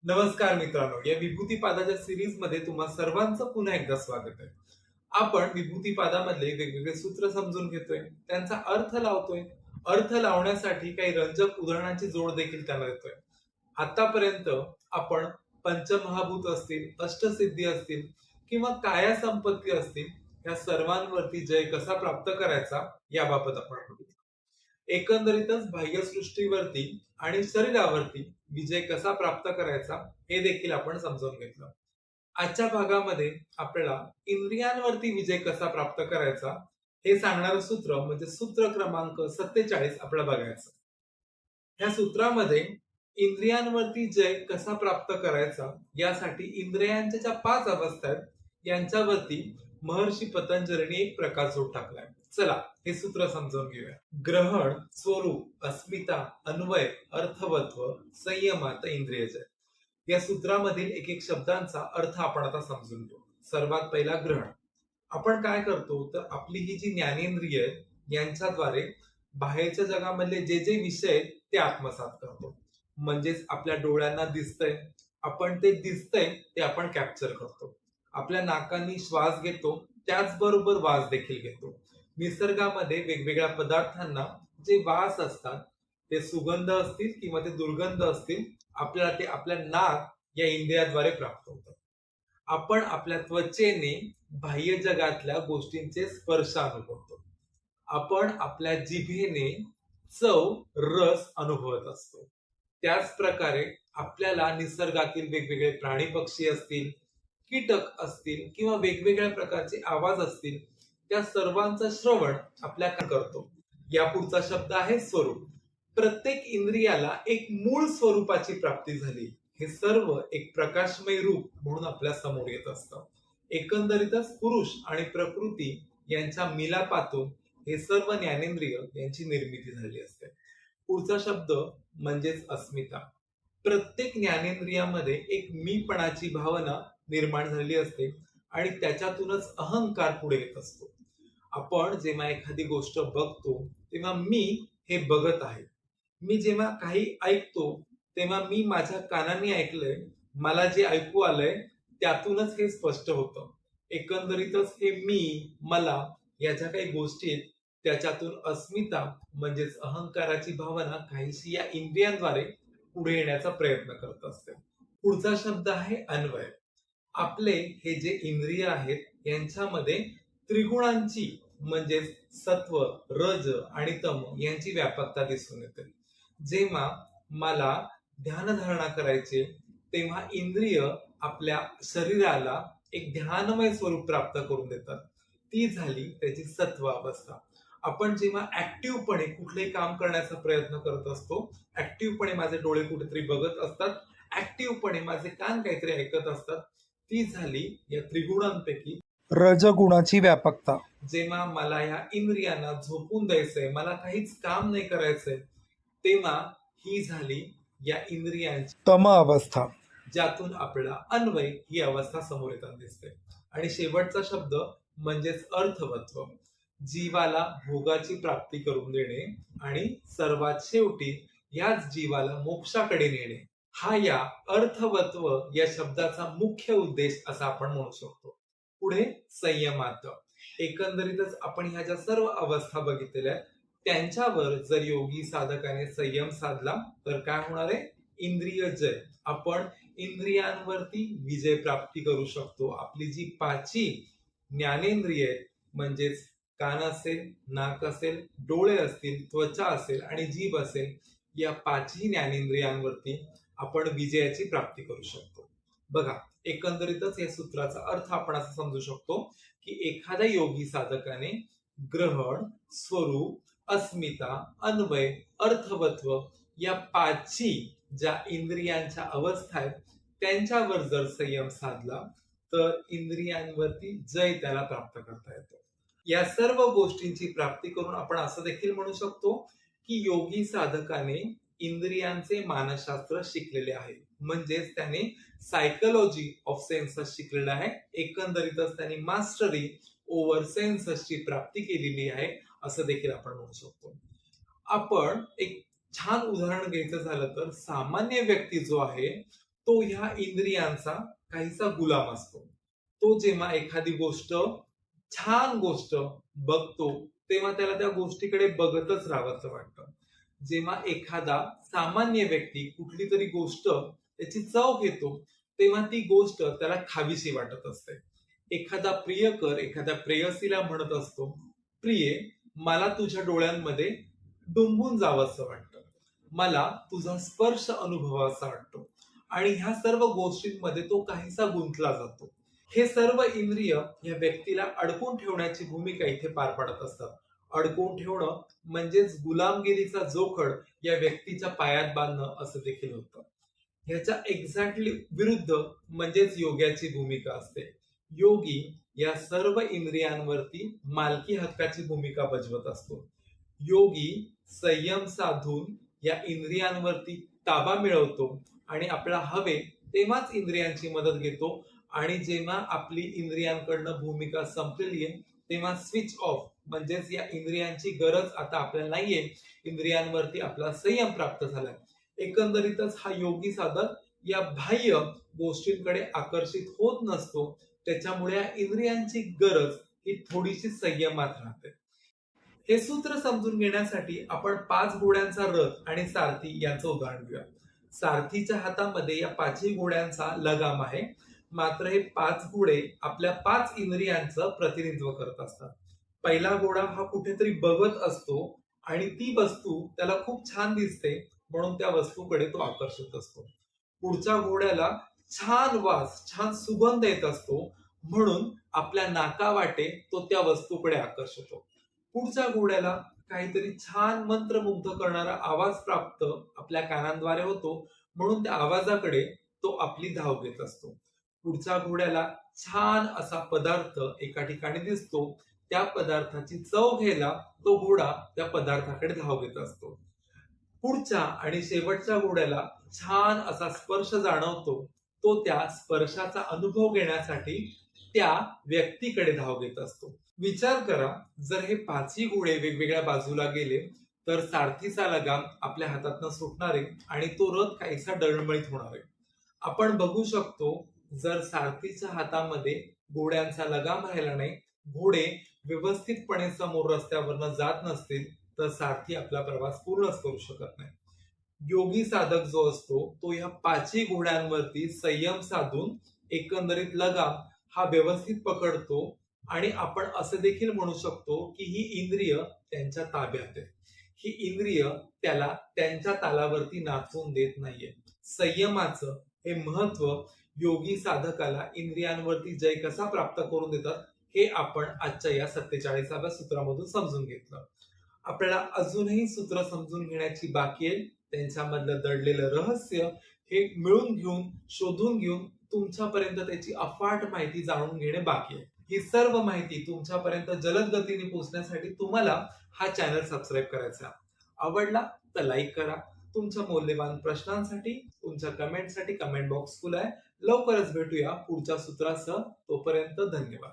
नमस्कार मित्रांनो, या विभूतीपादाच्या सिरीज मध्ये तुम्हा सर्वांचं पुन्हा एकदा स्वागत आहे. आपण विभूतीपादामधले वेगवेगळे सूत्र समजून घेतोय, त्यांचा अर्थ लावतोय. अर्थ लावण्यासाठी काही रंजक उदाहरणांची जोड देखील त्यांना देतोय. आतापर्यंत आपण पंचमहाभूत असतील, अष्टसिद्धी असतील किंवा काया संपत्ती असतील, या सर्वांवरती जय कसा प्राप्त करायचा याबाबत आपण बघितलं. एकंदरीतच बाह्यसृष्टीवरती आणि शरीरावरती विजय कसा प्राप्त करायचा हे देखील आपण समजून घेतलं. आजच्या भागामध्ये आपल्याला इंद्रियांवरती विजय कसा प्राप्त करायचा हे सांगणारं सूत्र म्हणजे सूत्र क्रमांक 47 आपल्याला बघायचं. ह्या सूत्रामध्ये इंद्रियांवरती जय कसा प्राप्त करायचा यासाठी इंद्रियांच्या ज्या 5 अवस्था आहेत यांच्यावरती महर्षी पतंजलीने एक प्रकाशझोत टाकलाय. चला हे सूत्र समजून घेऊया. ग्रहण, स्वरूप, अस्मिता, अन्वय, अर्थवत्व, संयमात इंद्रियजय. या सूत्रामधील एक एक शब्दांचा अर्थ आपण आता समजून घेऊ. सर्वात पहिला ग्रहण. आपण काय करतो तर आपली ही जी ज्ञानेंद्रिय आहेत यांच्याद्वारे बाहेरच्या जगामधले जे जे विषय आहेत ते आत्मसात करतो. म्हणजेच आपल्या डोळ्यांना दिसतंय, आपण ते दिसतंय ते आपण कॅप्चर करतो. आपल्या नाकांनी श्वास घेतो, त्याचबरोबर वास देखील घेतो. निसर्गामध्ये वेगवेगळ्या पदार्थांना जे वास असतात ते सुगंध असतील किंवा ते दुर्गंध असतील, आपल्याला ते आपल्या नाक या इंद्रियाद्वारे प्राप्त होतं. आपण आपल्या त्वचेने बाह्य जगातल्या गोष्टींचे स्पर्श अनुभवतो. आपण आपल्या जिभेने चव, रस अनुभवत असतो. त्याच प्रकारे आपल्याला निसर्गातील वेगवेगळे प्राणी पक्षी असतील, कीटक असतील किंवा वेगवेगळ्या प्रकारचे आवाज असतील, त्या सर्वांचं श्रवण आपल्या करतो. या पुढचा शब्द आहे स्वरूप. प्रत्येक इंद्रियाला एक मूळ स्वरूपाची प्राप्ती झाली. हे सर्व एक प्रकाशमय रूप म्हणून आपल्या समोर येत असतं. एकंदरीतच पुरुष आणि प्रकृती यांच्या मिलापातून हे सर्व ज्ञानेंद्रिय यांची निर्मिती झाली असते. पुढचा शब्द म्हणजेच अस्मिता. प्रत्येक ज्ञानेंद्रियामध्ये एक मीपणाची भावना निर्माण झालेली असते आणि त्याच्यातूनच अहंकार पुढे येत असतो. आपण जेव्हा एखादी गोष्ट बघतो तेव्हा मी हे बघत आहे. मी जेव्हा काही ऐकतो तेव्हा मी माझ्या कानांनी ऐकलंय, मला जे ऐकू आलंय त्यातूनच हे स्पष्ट होतं. एकंदरीतच हे मी, मला या ज्या काही गोष्टी आहेत त्याच्यातून अस्मिता म्हणजेच अहंकाराची भावना काहीशी या इंद्रियांद्वारे पुढे येण्याचा प्रयत्न करत असते. पुढचा शब्द आहे अन्वय. आपले हे जे इंद्रिय आहेत यांच्यामध्ये त्रिगुणांची म्हणजेच सत्व, रज आणि तम यांची व्यापकता दिसून येते. जेव्हा मला ध्यानधारणा करायचे तेव्हा इंद्रिय आपल्या शरीराला एक ध्यानमय स्वरूप प्राप्त करून देतात. ती झाली त्याची सत्व अवस्था. आपण जेव्हा ऍक्टिव्हपणे कुठलेही काम करण्याचा प्रयत्न करत असतो, ऍक्टिव्हपणे माझे डोळे कुठेतरी बघत असतात, ऍक्टिव्हपणे माझे कान काहीतरी ऐकत असतात, ती झाली या त्रिगुणांपैकी रजगुणाची व्यापकता. जेव्हा मला या इंद्रियांना झोपून द्यायचंय, मला काहीच काम नाही करायचंय, तेव्हा ही झाली या इंद्रियांची तम अवस्था, ज्यातून आपल्याला अन्वय ही अवस्था समोर येताना दिसते. आणि शेवटचा शब्द म्हणजेच अर्थवत्व. जीवाला भोगाची प्राप्ती करून देणे आणि सर्वात शेवटी याच जीवाला मोक्षाकडे नेणे, हा या अर्थवत्व या शब्दाचा मुख्य उद्देश असा आपण म्हणू शकतो. पुढे संयमात. एकंदरीतच आपण ह्या ज्या सर्व अवस्था बघितलेल्या त्यांच्यावर जर योगी साधकाने संयम साधला तर काय होणार आहे? इंद्रिय जय. आपण इंद्रियांवरती विजय प्राप्ती करू शकतो. आपली जी पाची ज्ञानेंद्रिय म्हणजेच कान असेल, नाक असेल, डोळे असतील, त्वचा असेल आणि जीभ असेल, या पाचही ज्ञानेंद्रियांवरती आपण विजयाची प्राप्ती करू शकतो. बघा, एकंदरीतच या सूत्राचा अर्थ आपण असं समजू शकतो की एखाद्या योगी साधकाने ग्रहण, स्वरूप, अस्मिता, अन्वय, अर्थवत्व या पाचही ज्या इंद्रियांच्या अवस्था आहेत त्यांच्यावर जर संयम साधला तर इंद्रियांवरती जय त्याला प्राप्त करता येतो. या सर्व गोष्टींची प्राप्ती करून आपण असं देखील म्हणू शकतो की योगी साधकाने इंद्रियांचे मानसशास्त्र शिकलेले आहे. म्हणजेच त्याने सायकोलॉजी ऑफ सेन्सेस शिकलेला आहे. एकंदरीतच त्यांनी मास्टरी ओव्हर सेन्सेसची प्राप्ती केलेली आहे असं देखील आपण म्हणू शकतो. आपण एक छान उदाहरण घ्यायचं झालं तर सामान्य व्यक्ती जो आहे तो ह्या इंद्रियांचा काहीसा गुलाम असतो. तो जेव्हा एखादी गोष्ट, छान गोष्ट बघतो, तेव्हा त्याला त्या गोष्टीकडे बघतच राहावंसं वाटतं. जेव्हा एखादा सामान्य व्यक्ती कुठली तरी गोष्ट त्याची चव घेतो, तेव्हा ती गोष्ट त्याला खावीशी वाटत असते. एखादा प्रियकर एखाद्या प्रेयसीला म्हणत असतो, "प्रिये, मला तुझ्या डोळ्यांमध्ये डुंबून जावंसं वाटतं. मला तुझा स्पर्श अनुभवावासा वाटतो." आणि ह्या सर्व गोष्टींमध्ये तो काहीसा गुंतला जातो. हे सर्व इंद्रिय या व्यक्तीला अडकून ठेवण्याची भूमिका इथे पार पाडत असतात. अडकवून ठेवणं म्हणजेच गुलामगिरीचा जोखड या व्यक्तीच्या पायात बांधणं असं देखील होतं. ह्याच्या एक्झॅक्टली विरुद्ध म्हणजेच योग्याची भूमिका असते. योगी या सर्व इंद्रियांवरती मालकी हक्काची भूमिका बजावत असतो. योगी संयम साधून या इंद्रियांवरती ताबा मिळवतो आणि आपल्याला हवे तेव्हाच इंद्रियांची मदत घेतो आणि जेव्हा आपली इंद्रियांकडनं भूमिका संपलेली आहे तेव्हा स्विच ऑफ म्हणजेच या इंद्रियांची गरज आता आपल्याला नाहीये, इंद्रियांवरती आपला संयम प्राप्त झालाय. एकंदरीतच हा योगी साधक या बाह्य गोष्टींकडे आकर्षित होत नसतो. त्याच्यामुळे या इंद्रियांची गरज ही थोडीशी संयमात राहते. हे सूत्र समजून घेण्यासाठी आपण 5 घोड्यांचा रथ आणि सारथी यांचं उदाहरण घेऊया. सारथीच्या हातामध्ये या 5ही घोड्यांचा लगाम आहे. मात्र हे 5 घोडे आपल्या 5 इंद्रियांचं प्रतिनिधित्व करत असतात. पहिला घोडा हा कुठेतरी बघत असतो आणि ती वस्तू त्याला खूप छान दिसते म्हणून त्या वस्तूकडे तो आकर्षित असतो. पुढच्या घोड्याला छान वास, छान सुगंध येत असतो म्हणून आपल्या नाकावाटे तो त्या वस्तूकडे आकर्षित होतो. पुढच्या घोड्याला काहीतरी छान मंत्रमुग्ध करणारा आवाज प्राप्त आपल्या कानांद्वारे होतो म्हणून त्या आवाजाकडे तो आपली धाव घेत असतो. पुढच्या घोड्याला छान असा पदार्थ एका ठिकाणी दिसतो, त्या पदार्थाची चव घ्यायला तो घोडा त्या पदार्थाकडे धाव घेत असतो. पुढच्या आणि शेवटच्या घोड्याला छान असा स्पर्श जाणवतो, तो त्या स्पर्शाचा अनुभव घेण्यासाठी त्या व्यक्तीकडे धाव घेत असतो. विचार करा, जर हे 5ही घोडे वेगवेगळ्या बाजूला गेले तर सारथीचा लगाम आपल्या हातातनं सुटणार आहे आणि तो रथ काहीसा डळमळीत होणार आहे. आपण बघू शकतो, जर सारथीच्या हातामध्ये घोड्यांचा लगाम राहिला नाही, घोडे व्यवस्थितपणे समोर रस्त्यावरनं जात नसतील तर सारथी आपला प्रवास पूर्णच करू शकत नाही. योगी साधक जो असतो तो या 5ही घोड्यांवरती संयम साधून एकंदरीत लगाम हा व्यवस्थित पकडतो आणि आपण असं देखील म्हणू शकतो की ही इंद्रिय त्यांच्या ताब्यात आहे. ही इंद्रिय त्याला त्यांच्या तालावरती नाचवून देत नाहीये. संयमाचं हे महत्व योगी साधकाला इंद्रियांवरती जय कसा प्राप्त करून देतात हे आपण आजच्या या 47व्या सूत्रामधून समजून घेतलं. आपल्याला अजूनही सूत्र समजून घेण्याची बाकी आहे. त्यांच्यामधलं दडलेलं रहस्य हे मिळून घेऊन, शोधून घेऊन तुमच्यापर्यंत त्याची अफाट माहिती जाणून घेणे बाकी आहे. ही सर्व माहिती तुमच्यापर्यंत जलद गतीने पोहोचण्यासाठी तुम्हाला हा चॅनल सबस्क्राईब करायचा. आवडला तर लाईक करा. तुमच्या मौल्यवान प्रश्नांसाठी, तुमच्या कमेंटसाठी कमेंट बॉक्स खुला आहे. लवकरच भेटूया पुढच्या सूत्रासह. तोपर्यंत धन्यवाद.